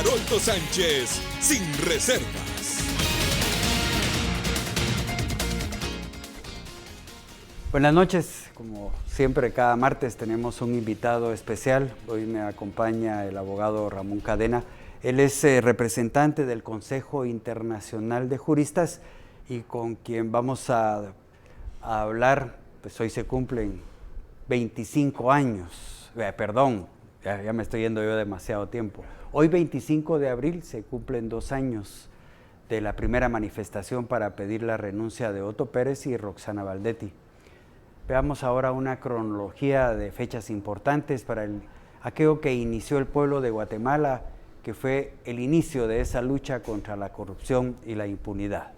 Haroldo Sánchez, sin reservas. Buenas noches, como siempre cada martes tenemos un invitado especial. Hoy me acompaña el abogado Ramón Cadena. Él es representante del Consejo Internacional de Juristas y con quien vamos a hablar, pues hoy se cumplen 25 años, ya me estoy yendo yo demasiado tiempo. Hoy 25 de abril se cumplen 2 años de la primera manifestación para pedir la renuncia de Otto Pérez y Roxana Baldetti. Veamos ahora una cronología de fechas importantes para aquello que inició el pueblo de Guatemala, que fue el inicio de esa lucha contra la corrupción y la impunidad.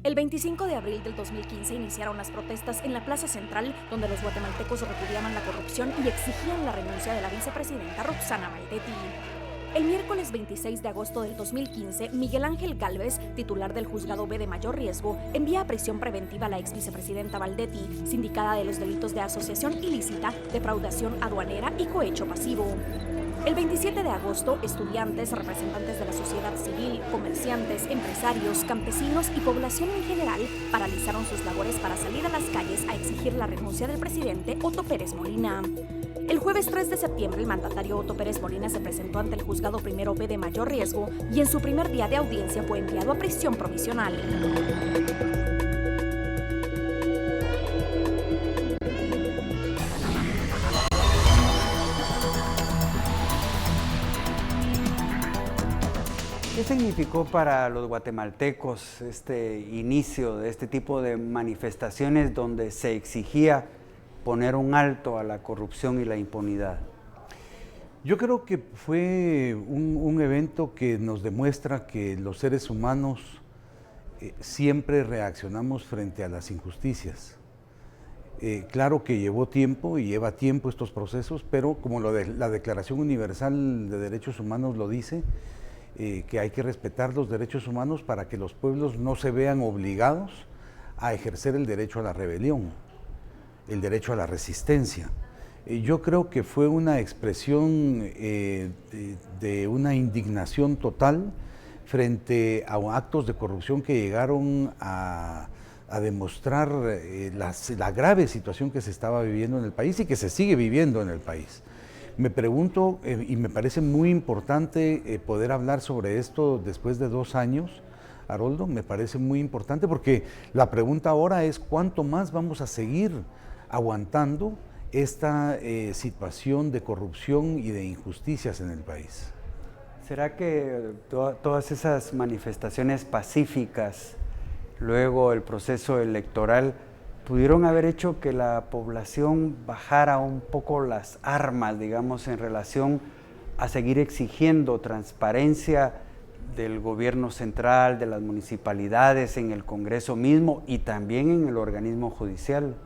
El 25 de abril del 2015 iniciaron las protestas en la Plaza Central, donde los guatemaltecos repudiaban la corrupción y exigían la renuncia de la vicepresidenta Roxana Baldetti. El miércoles 26 de agosto del 2015, Miguel Ángel Gálvez, titular del Juzgado B de Mayor Riesgo, envía a prisión preventiva a la ex vicepresidenta Baldetti, sindicada de los delitos de asociación ilícita, defraudación aduanera y cohecho pasivo. El 27 de agosto, estudiantes, representantes de la sociedad civil, comerciantes, empresarios, campesinos y población en general paralizaron sus labores para salir a las calles a exigir la renuncia del presidente Otto Pérez Molina. El jueves 3 de septiembre, el mandatario Otto Pérez Molina se presentó ante el Juzgado Primero B de Mayor Riesgo y en su primer día de audiencia fue enviado a prisión provisional. ¿Qué significó para los guatemaltecos este inicio de este tipo de manifestaciones donde se exigía poner un alto a la corrupción y la impunidad? Yo creo que fue un evento que nos demuestra que los seres humanos siempre reaccionamos frente a las injusticias. Claro que llevó tiempo y lleva tiempo estos procesos, pero como la Declaración Universal de Derechos Humanos lo dice, que hay que respetar los derechos humanos para que los pueblos no se vean obligados a ejercer el derecho a la rebelión, el derecho a la resistencia. Yo creo que fue una expresión de una indignación total frente a actos de corrupción que llegaron a demostrar la grave situación que se estaba viviendo en el país y que se sigue viviendo en el país. Me pregunto, y me parece muy importante poder hablar sobre esto después de 2 años, Haroldo, me parece muy importante porque la pregunta ahora es ¿cuánto más vamos a seguir aguantando esta situación de corrupción y de injusticias en el país? ¿Será que todas esas manifestaciones pacíficas, luego el proceso electoral, pudieron haber hecho que la población bajara un poco las armas, digamos, en relación a seguir exigiendo transparencia del gobierno central, de las municipalidades, en el Congreso mismo y también en el organismo judicial?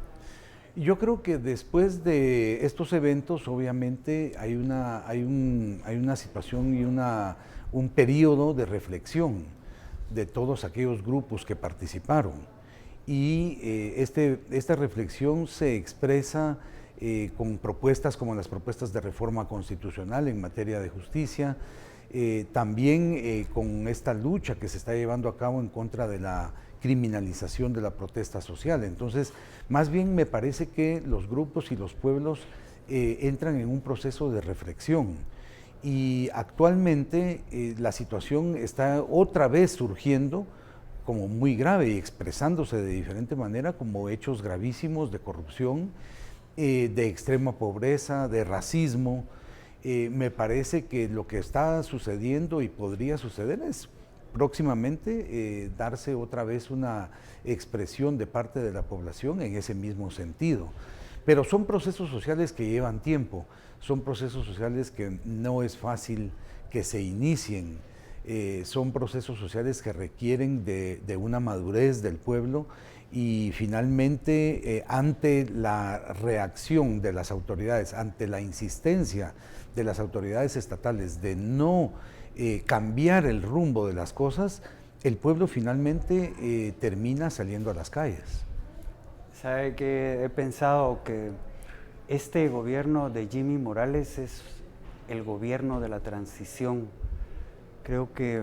Yo creo que después de estos eventos, obviamente, hay una situación y un periodo de reflexión de todos aquellos grupos que participaron. Y esta reflexión se expresa con propuestas como las propuestas de reforma constitucional en materia de justicia, también con esta lucha que se está llevando a cabo en contra de la criminalización de la protesta social. Entonces, más bien me parece que los grupos y los pueblos entran en un proceso de reflexión y actualmente la situación está otra vez surgiendo como muy grave y expresándose de diferente manera como hechos gravísimos de corrupción, de extrema pobreza, de racismo. Me parece que lo que está sucediendo y podría suceder es próximamente darse otra vez una expresión de parte de la población en ese mismo sentido. Pero son procesos sociales que llevan tiempo, son procesos sociales que no es fácil que se inicien. Son procesos sociales que requieren de una madurez del pueblo y finalmente ante la reacción de las autoridades, ante la insistencia de las autoridades estatales de no cambiar el rumbo de las cosas, el pueblo finalmente termina saliendo a las calles. Sabe que he pensado que este gobierno de Jimmy Morales es el gobierno de la transición. Creo que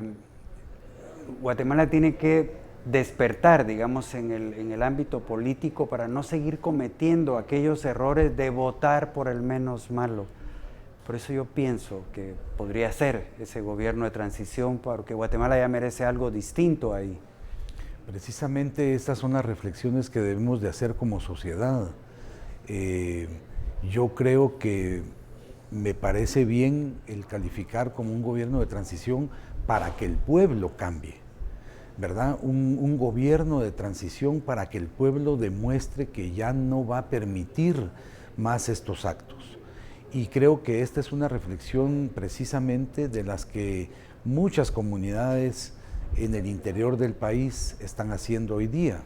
Guatemala tiene que despertar, digamos, en el ámbito político para no seguir cometiendo aquellos errores de votar por el menos malo. Por eso yo pienso que podría ser ese gobierno de transición, porque Guatemala ya merece algo distinto ahí. Precisamente estas son las reflexiones que debemos de hacer como sociedad. Yo creo que me parece bien el calificar como un gobierno de transición para que el pueblo cambie, ¿verdad? Un gobierno de transición para que el pueblo demuestre que ya no va a permitir más estos actos. Y creo que esta es una reflexión precisamente de las que muchas comunidades en el interior del país están haciendo hoy día.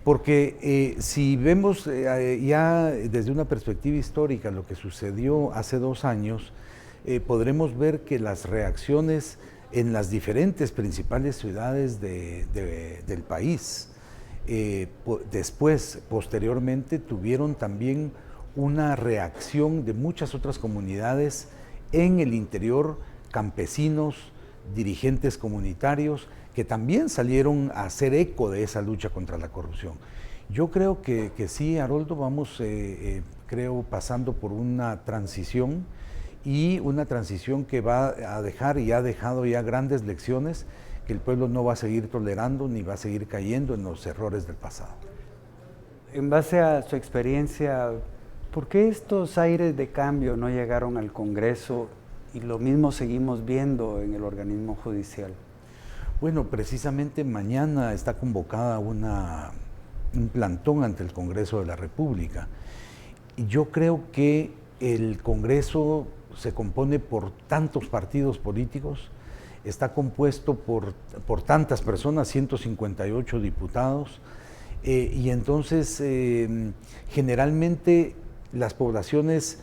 Porque si vemos ya desde una perspectiva histórica lo que sucedió hace 2 años, podremos ver que las reacciones en las diferentes principales ciudades del país, posteriormente, tuvieron también una reacción de muchas otras comunidades en el interior, campesinos, dirigentes comunitarios, que también salieron a hacer eco de esa lucha contra la corrupción. Yo creo que sí, Haroldo, vamos, creo, pasando por una transición, y una transición que va a dejar y ha dejado ya grandes lecciones que el pueblo no va a seguir tolerando ni va a seguir cayendo en los errores del pasado. En base a su experiencia, ¿por qué estos aires de cambio no llegaron al Congreso y lo mismo seguimos viendo en el organismo judicial? Bueno, precisamente mañana está convocada un plantón ante el Congreso de la República. Y yo creo que el Congreso se compone por tantos partidos políticos, está compuesto por tantas personas, 158 diputados, y entonces generalmente las poblaciones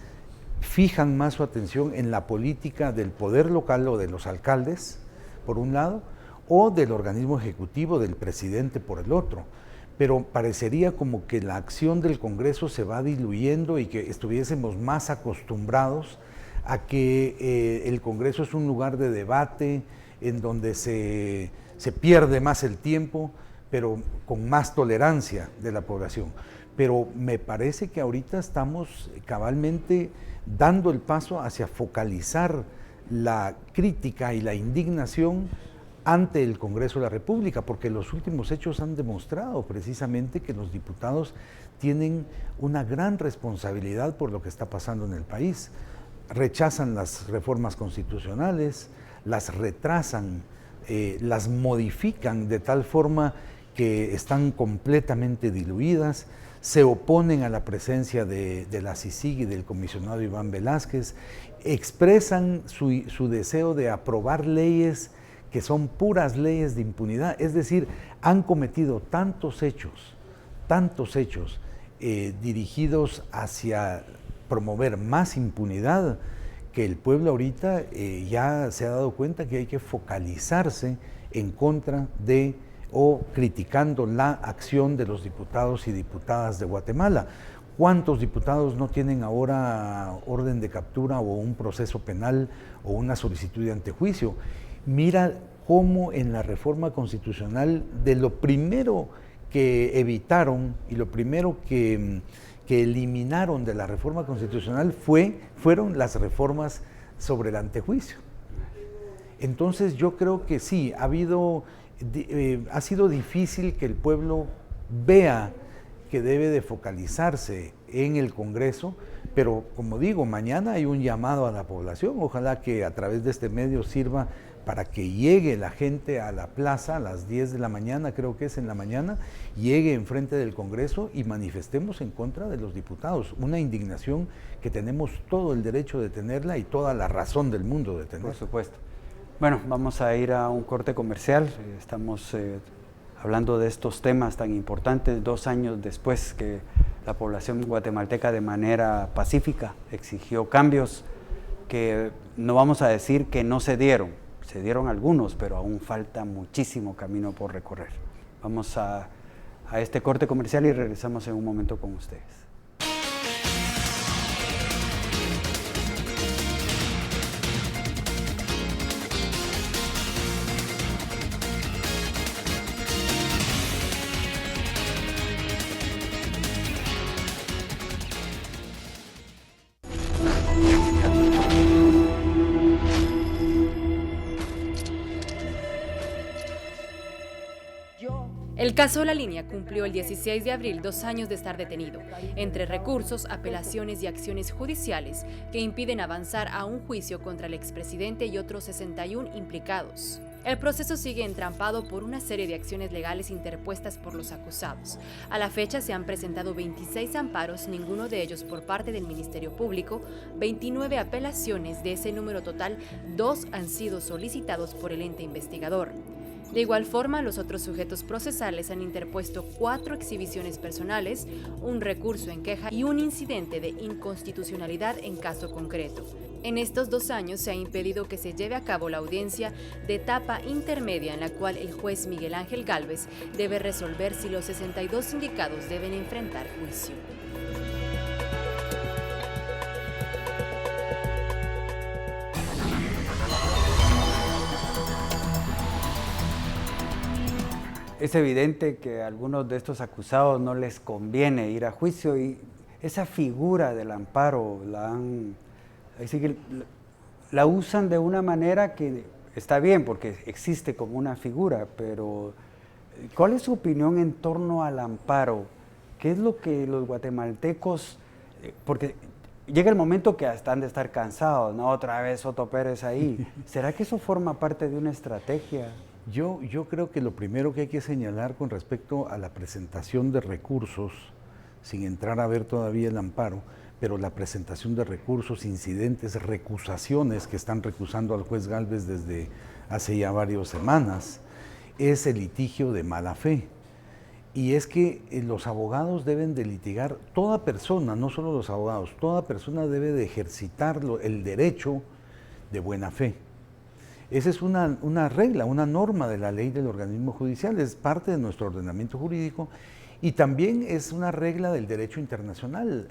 fijan más su atención en la política del poder local o de los alcaldes, por un lado, o del organismo ejecutivo, del presidente, por el otro. Pero parecería como que la acción del Congreso se va diluyendo y que estuviésemos más acostumbrados a que el Congreso es un lugar de debate en donde se pierde más el tiempo, pero con más tolerancia de la población. Pero me parece que ahorita estamos cabalmente dando el paso hacia focalizar la crítica y la indignación ante el Congreso de la República, porque los últimos hechos han demostrado precisamente que los diputados tienen una gran responsabilidad por lo que está pasando en el país. Rechazan las reformas constitucionales, las retrasan, las modifican de tal forma que están completamente diluidas, se oponen a la presencia de la CICIG y del comisionado Iván Velázquez, expresan su deseo de aprobar leyes que son puras leyes de impunidad, es decir, han cometido tantos hechos dirigidos hacia promover más impunidad, que el pueblo ahorita ya se ha dado cuenta que hay que focalizarse en contra de o criticando la acción de los diputados y diputadas de Guatemala. ¿Cuántos diputados no tienen ahora orden de captura o un proceso penal o una solicitud de antejuicio? Mira cómo en la reforma constitucional, de lo primero que evitaron y lo primero que eliminaron de la reforma constitucional fueron las reformas sobre el antejuicio. Entonces yo creo que sí, ha sido difícil que el pueblo vea que debe de focalizarse en el Congreso, pero como digo, mañana hay un llamado a la población, ojalá que a través de este medio sirva para que llegue la gente a la plaza a las 10 de la mañana, creo que es en la mañana, llegue enfrente del Congreso y manifestemos en contra de los diputados, una indignación que tenemos todo el derecho de tenerla y toda la razón del mundo de tenerla. Por supuesto. Bueno, vamos a ir a un corte comercial, estamos hablando de estos temas tan importantes 2 años después que la población guatemalteca de manera pacífica exigió cambios que no vamos a decir que no se dieron algunos, pero aún falta muchísimo camino por recorrer. Vamos a a este corte comercial y regresamos en un momento con ustedes. El caso La Línea cumplió el 16 de abril 2 años de estar detenido, entre recursos, apelaciones y acciones judiciales que impiden avanzar a un juicio contra el expresidente y otros 61 implicados. El proceso sigue entrampado por una serie de acciones legales interpuestas por los acusados. A la fecha se han presentado 26 amparos, ninguno de ellos por parte del Ministerio Público, 29 apelaciones. De ese número total, 2 han sido solicitados por el ente investigador. De igual forma, los otros sujetos procesales han interpuesto 4 exhibiciones personales, un recurso en queja y un incidente de inconstitucionalidad en caso concreto. En estos 2 años se ha impedido que se lleve a cabo la audiencia de etapa intermedia en la cual el juez Miguel Ángel Gálvez debe resolver si los 62 sindicados deben enfrentar juicio. Es evidente que a algunos de estos acusados no les conviene ir a juicio y esa figura del amparo la usan de una manera que está bien porque existe como una figura, pero ¿cuál es su opinión en torno al amparo? ¿Qué es lo que los guatemaltecos, porque llega el momento que hasta han de estar cansados, ¿no? Otra vez Soto Pérez ahí. ¿Será que eso forma parte de una estrategia? Yo creo que lo primero que hay que señalar con respecto a la presentación de recursos, sin entrar a ver todavía el amparo, pero la presentación de recursos, incidentes, recusaciones que están recusando al juez Gálvez desde hace ya varias semanas, es el litigio de mala fe. Y es que los abogados deben de litigar, toda persona, no solo los abogados, toda persona debe de ejercitar el derecho de buena fe. Esa es una regla, una norma de la ley del organismo judicial, es parte de nuestro ordenamiento jurídico y también es una regla del derecho internacional,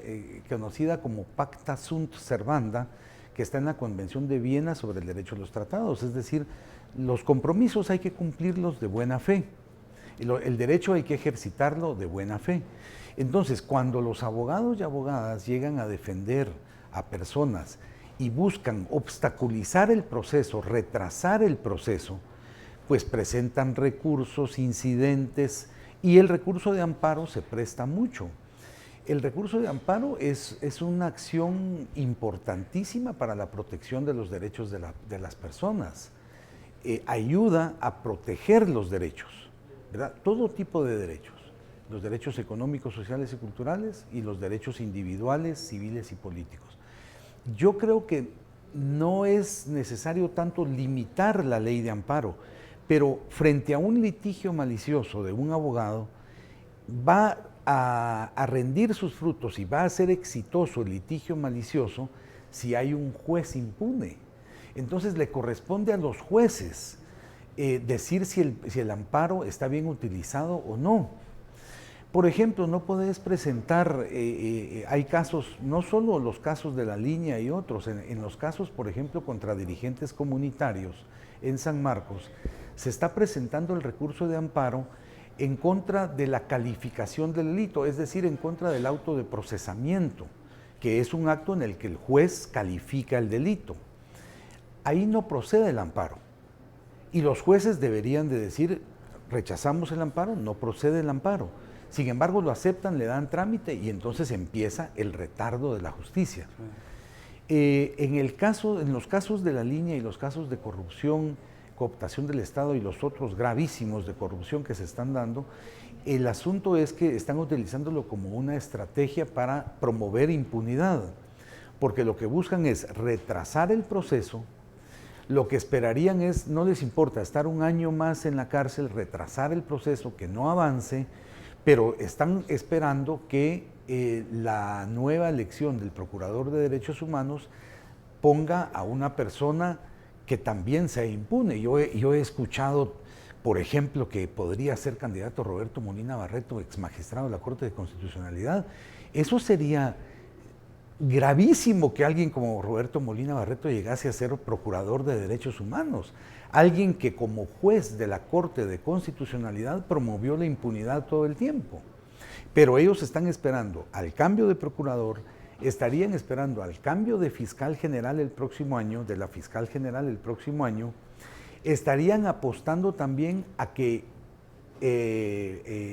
conocida como Pacta Sunt Servanda, que está en la Convención de Viena sobre el derecho de los tratados, es decir, los compromisos hay que cumplirlos de buena fe, el derecho hay que ejercitarlo de buena fe. Entonces, cuando los abogados y abogadas llegan a defender a personas y buscan obstaculizar el proceso, retrasar el proceso, pues presentan recursos, incidentes, y el recurso de amparo se presta mucho. El recurso de amparo es una acción importantísima para la protección de los derechos de las personas. Ayuda a proteger los derechos, ¿verdad? Todo tipo de derechos, los derechos económicos, sociales y culturales, y los derechos individuales, civiles y políticos. Yo creo que no es necesario tanto limitar la ley de amparo, pero frente a un litigio malicioso de un abogado, va a rendir sus frutos y va a ser exitoso el litigio malicioso si hay un juez impune. Entonces le corresponde a los jueces decir si el amparo está bien utilizado o no. Por ejemplo, no podés presentar, hay casos, no solo los casos de La Línea y otros, en los casos, por ejemplo, contra dirigentes comunitarios en San Marcos, se está presentando el recurso de amparo en contra de la calificación del delito, es decir, en contra del auto de procesamiento, que es un acto en el que el juez califica el delito. Ahí no procede el amparo. Y los jueces deberían de decir, rechazamos el amparo, no procede el amparo. Sin embargo, lo aceptan, le dan trámite y entonces empieza el retardo de la justicia. En los casos de La Línea y los casos de corrupción, cooptación del Estado y los otros gravísimos de corrupción que se están dando, el asunto es que están utilizándolo como una estrategia para promover impunidad, porque lo que buscan es retrasar el proceso. Lo que esperarían es, no les importa estar un año más en la cárcel, retrasar el proceso, que no avance, pero están esperando que la nueva elección del Procurador de Derechos Humanos ponga a una persona que también sea impune. Yo he escuchado por ejemplo, que podría ser candidato Roberto Molina Barreto, ex magistrado de la Corte de Constitucionalidad. Eso sería gravísimo, que alguien como Roberto Molina Barreto llegase a ser procurador de derechos humanos, alguien que como juez de la Corte de Constitucionalidad promovió la impunidad todo el tiempo. Pero ellos están esperando al cambio de procurador, estarían esperando al cambio de fiscal general el próximo año, de la fiscal general el próximo año, estarían apostando también a que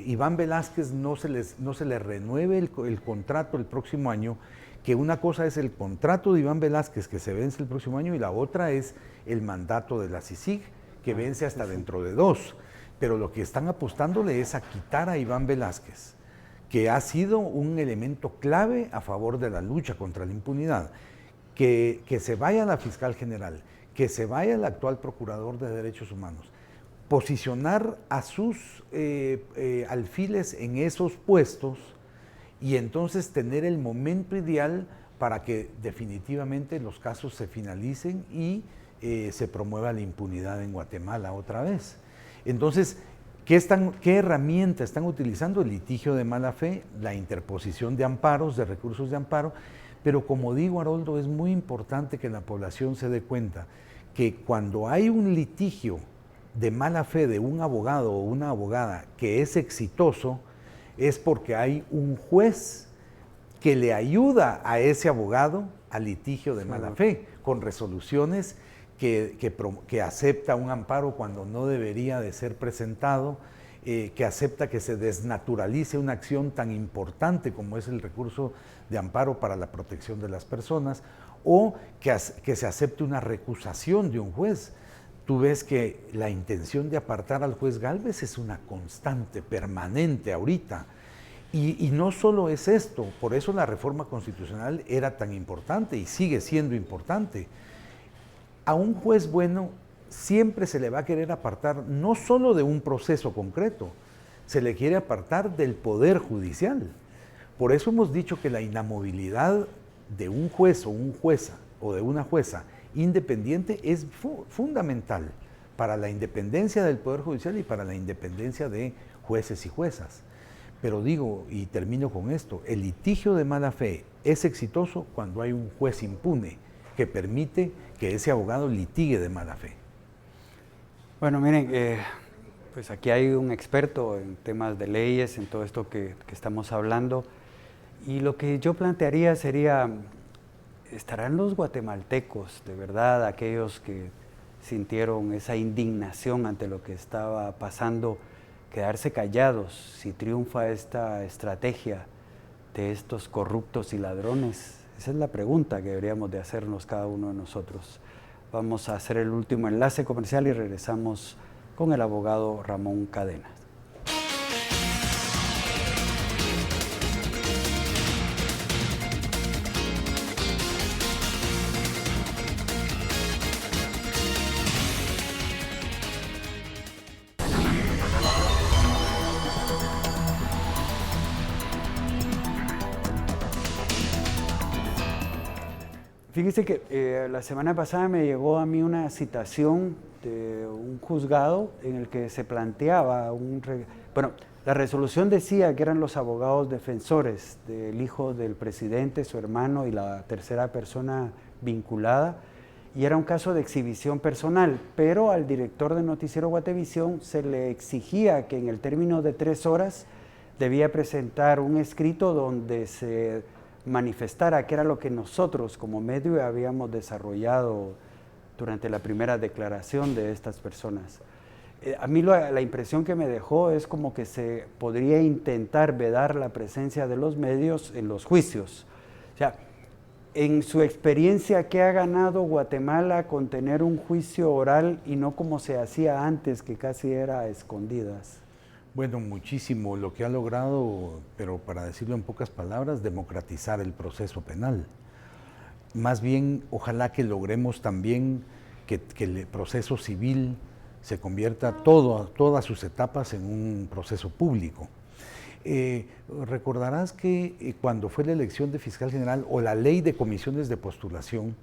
Iván Velázquez no se le renueve el contrato el próximo año, que una cosa es el contrato de Iván Velázquez que se vence el próximo año y la otra es el mandato de la CICIG que vence hasta dentro de 2. Pero lo que están apostándole es a quitar a Iván Velázquez, que ha sido un elemento clave a favor de la lucha contra la impunidad, que se vaya la fiscal general, que se vaya el actual procurador de derechos humanos, posicionar a sus alfiles en esos puestos y entonces tener el momento ideal para que definitivamente los casos se finalicen y se promueva la impunidad en Guatemala otra vez. Entonces, ¿qué herramienta están utilizando? El litigio de mala fe, la interposición de amparos, de recursos de amparo, pero como digo, Haroldo, es muy importante que la población se dé cuenta que cuando hay un litigio de mala fe de un abogado o una abogada que es exitoso, es porque hay un juez que le ayuda a ese abogado al litigio de mala fe, con resoluciones que acepta un amparo cuando no debería de ser presentado, que acepta que se desnaturalice una acción tan importante como es el recurso de amparo para la protección de las personas, o que se acepte una recusación de un juez. Tú ves que la intención de apartar al juez Gálvez es una constante, permanente ahorita. Y no solo es esto, por eso la reforma constitucional era tan importante y sigue siendo importante. A un juez bueno siempre se le va a querer apartar no solo de un proceso concreto, se le quiere apartar del poder judicial. Por eso hemos dicho que la inamovilidad de un juez o un jueza o de una jueza independiente es fundamental para la independencia del Poder Judicial y para la independencia de jueces y juezas. Pero digo, y termino con esto, el litigio de mala fe es exitoso cuando hay un juez impune que permite que ese abogado litigue de mala fe. Bueno, miren, pues aquí hay un experto en temas de leyes, en todo esto que estamos hablando, y lo que yo plantearía sería, ¿estarán los guatemaltecos, de verdad, aquellos que sintieron esa indignación ante lo que estaba pasando, quedarse callados si triunfa esta estrategia de estos corruptos y ladrones? Esa es la pregunta que deberíamos de hacernos cada uno de nosotros. Vamos a hacer el último enlace comercial y regresamos con el abogado Ramón Cadena. Fíjese que la semana pasada me llegó a mí una citación de un juzgado en el que se planteaba la resolución decía que eran los abogados defensores del hijo del presidente, su hermano y la tercera persona vinculada, y era un caso de exhibición personal, pero al director de Noticiero Guatevisión se le exigía que en el término de 3 horas debía presentar un escrito donde se manifestara qué era lo que nosotros como medio habíamos desarrollado durante la primera declaración de estas personas. A mí la impresión que me dejó es como que se podría intentar vedar la presencia de los medios en los juicios. O sea, en su experiencia, ¿qué ha ganado Guatemala con tener un juicio oral y no como se hacía antes, que casi era a escondidas? Bueno, muchísimo lo que ha logrado, pero para decirlo en pocas palabras, democratizar el proceso penal. Más bien, ojalá que logremos también que el proceso civil se convierta todas sus etapas en un proceso público. Recordarás que cuando fue la elección de fiscal general o la ley de comisiones de postulación,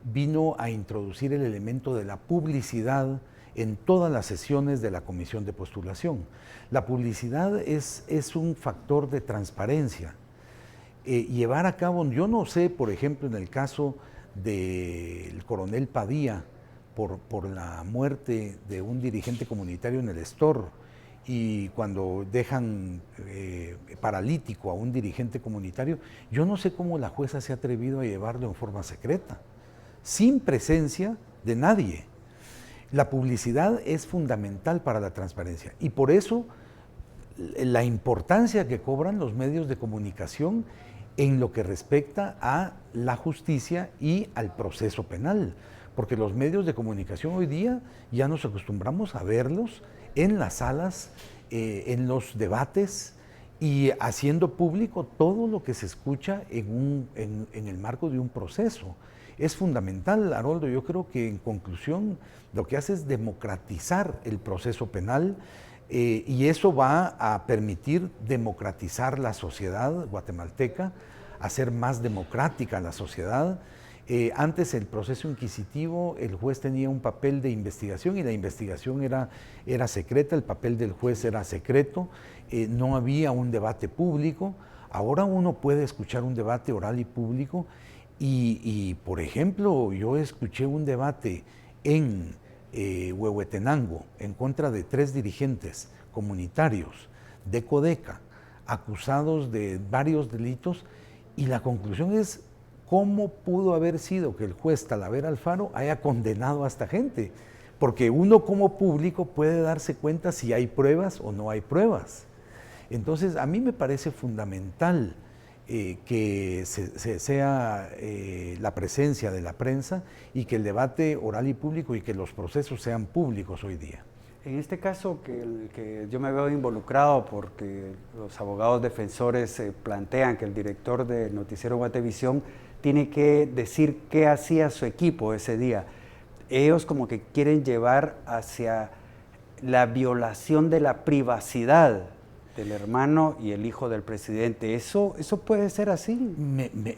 vino a introducir el elemento de la publicidad en todas las sesiones de la comisión de postulación. La publicidad es un factor de transparencia. Llevar a cabo, yo no sé, por ejemplo, en el caso del coronel Padilla, por la muerte de un dirigente comunitario en el Estor, y cuando dejan paralítico a un dirigente comunitario, yo no sé cómo la jueza se ha atrevido a llevarlo en forma secreta, sin presencia de nadie. La publicidad es fundamental para la transparencia y por eso la importancia que cobran los medios de comunicación en lo que respecta a la justicia y al proceso penal, porque los medios de comunicación hoy día ya nos acostumbramos a verlos en las salas, en los debates y haciendo público todo lo que se escucha en el marco de un proceso. Es fundamental, Haroldo. Yo creo que en conclusión lo que hace es democratizar el proceso penal y eso va a permitir democratizar la sociedad guatemalteca, hacer más democrática la sociedad. Antes el proceso inquisitivo, el juez tenía un papel de investigación y la investigación era secreta, el papel del juez era secreto, no había un debate público. Ahora uno puede escuchar un debate oral y público y por ejemplo, yo escuché un debate en Huehuetenango en contra de 3 dirigentes comunitarios de Codeca, acusados de varios delitos, y la conclusión es: ¿cómo pudo haber sido que el juez Talavera Alfaro haya condenado a esta gente? Porque uno como público puede darse cuenta si hay pruebas o no hay pruebas. Entonces, a mí me parece fundamental que sea la presencia de la prensa y que el debate oral y público y que los procesos sean públicos hoy día. En este caso que yo me veo involucrado porque los abogados defensores plantean que el director del noticiero Guatevisión tiene que decir qué hacía su equipo ese día. Ellos como que quieren llevar hacia la violación de la privacidad del hermano y el hijo del presidente. ¿Eso puede ser así?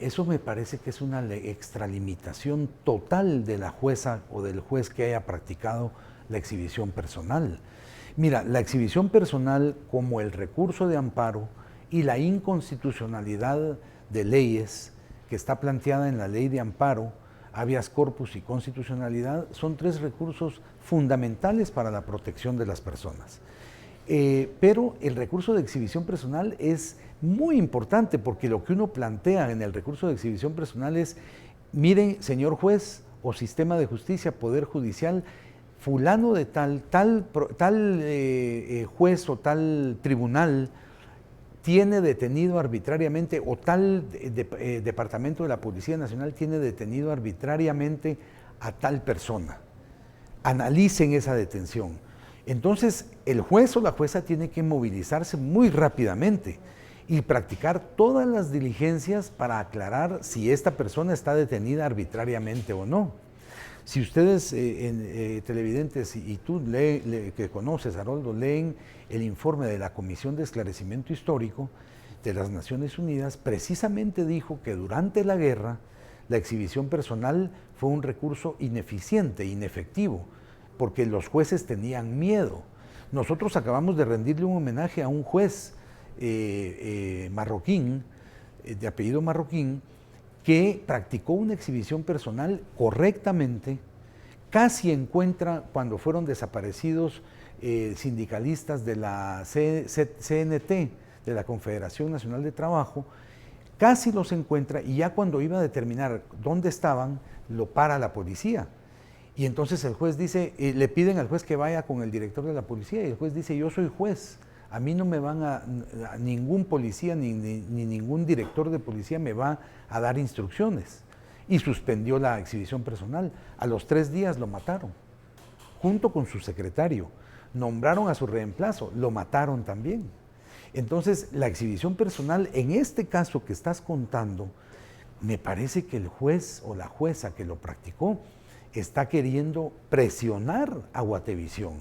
Eso me parece que es una extralimitación total de la jueza o del juez que haya practicado la exhibición personal. Mira, la exhibición personal, como el recurso de amparo y la inconstitucionalidad de leyes que está planteada en la ley de amparo, habeas corpus y constitucionalidad, son 3 recursos fundamentales para la protección de las personas. Pero el recurso de exhibición personal es muy importante porque lo que uno plantea en el recurso de exhibición personal es: miren, señor juez o sistema de justicia, poder judicial, fulano de tal juez o tal tribunal tiene detenido arbitrariamente, o tal departamento de la Policía Nacional tiene detenido arbitrariamente a tal persona. Analicen esa detención. Entonces, el juez o la jueza tiene que movilizarse muy rápidamente y practicar todas las diligencias para aclarar si esta persona está detenida arbitrariamente o no. Si ustedes, televidentes, y tú que conoces, Haroldo, leen el informe de la Comisión de Esclarecimiento Histórico de las Naciones Unidas, precisamente dijo que durante la guerra la exhibición personal fue un recurso ineficiente, inefectivo, porque los jueces tenían miedo. Nosotros acabamos de rendirle un homenaje a un juez marroquín, de apellido Marroquín, que practicó una exhibición personal correctamente. Casi encuentra, cuando fueron desaparecidos sindicalistas de la CNT, de la Confederación Nacional de Trabajo, casi los encuentra, y ya cuando iba a determinar dónde estaban, lo para la policía. Y entonces el juez dice, le piden al juez que vaya con el director de la policía, y el juez dice: yo soy juez, a mí no me van a ningún policía ni ningún director de policía me va a dar instrucciones. Y suspendió la exhibición personal. A los 3 días lo mataron, junto con su secretario. Nombraron a su reemplazo, lo mataron también. Entonces, la exhibición personal, en este caso que estás contando, me parece que el juez o la jueza que lo practicó está queriendo presionar a Guatevisión.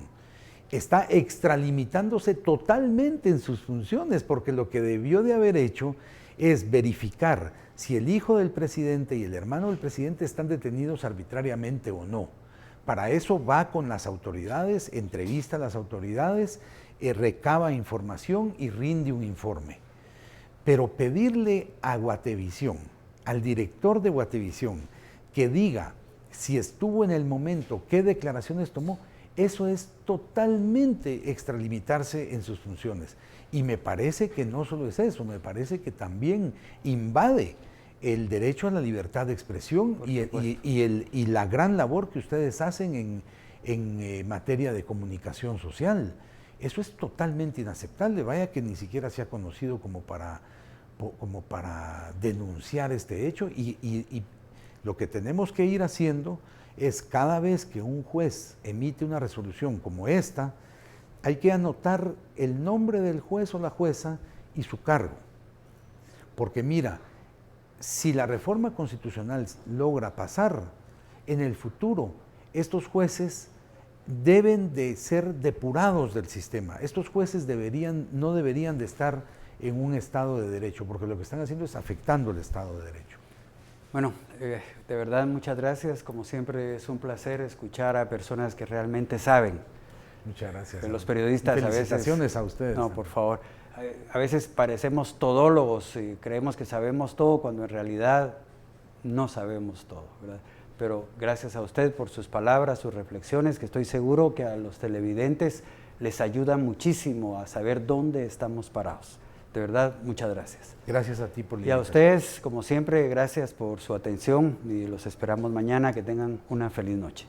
Está extralimitándose totalmente en sus funciones, porque lo que debió de haber hecho es verificar si el hijo del presidente y el hermano del presidente están detenidos arbitrariamente o no, Para eso va con las autoridades, entrevista a las autoridades, recaba información y rinde un informe. Pero pedirle a Guatevisión, al director de Guatevisión, que diga si estuvo en el momento, qué declaraciones tomó, eso es totalmente extralimitarse en sus funciones. Y me parece que no solo es eso, me parece que también invade el derecho a la libertad de expresión y la gran labor que ustedes hacen en materia de comunicación social. Eso es totalmente inaceptable, vaya que ni siquiera se ha conocido como para denunciar este hecho y lo que tenemos que ir haciendo es cada vez que un juez emite una resolución como esta, hay que anotar el nombre del juez o la jueza y su cargo. Porque mira, si la reforma constitucional logra pasar, en el futuro estos jueces deben de ser depurados del sistema. Estos jueces no deberían de estar en un Estado de Derecho, porque lo que están haciendo es afectando el Estado de Derecho. Bueno, de verdad muchas gracias. Como siempre es un placer escuchar a personas que realmente saben. Muchas gracias. Los periodistas a veces... Felicitaciones a ustedes. No, por favor. A veces parecemos todólogos y creemos que sabemos todo cuando en realidad no sabemos todo, ¿verdad? Pero gracias a usted por sus palabras, sus reflexiones, que estoy seguro que a los televidentes les ayudan muchísimo a saber dónde estamos parados. De verdad, muchas gracias. Gracias a ti por la Y a invitación. ustedes, como siempre, gracias por su atención y los esperamos mañana. Que tengan una feliz noche.